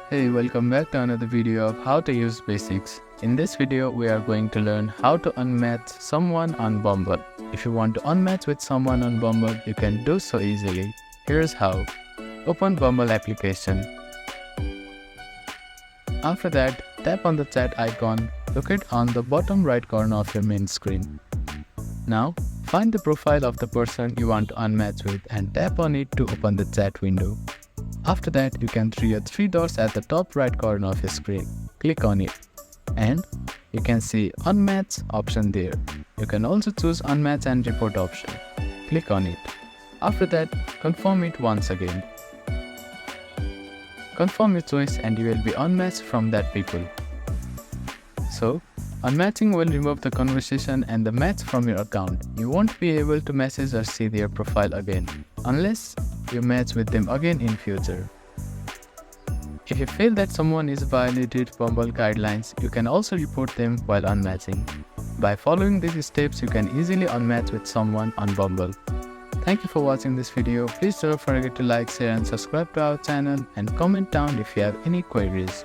Hey, welcome back to another video of how to use basics. In this video, we are going to learn how to unmatch someone on Bumble. If you want to unmatch with someone on Bumble, you can do so easily. Here's how. Open Bumble application. After that, tap on the chat icon located on the bottom right corner of your main screen. Now, find the profile of the person you want to unmatch with and tap on it to open the chat window. After that, you can see your three dots at the top right corner of your screen. Click on it and you can see Unmatch option there. You can also choose Unmatch and Report option. Click on it. After that, confirm it once again. Confirm your choice and you will be unmatched from that people. So, unmatching will remove the conversation and the match from your account. You won't be able to message or see their profile again, unless you match with them again in future. If you feel that someone is violated Bumble guidelines, you can also report them while unmatching. By following these steps, you can easily unmatch with someone on Bumble. Thank you for watching this video. Please don't forget to like, share and subscribe to our channel and comment down if you have any queries.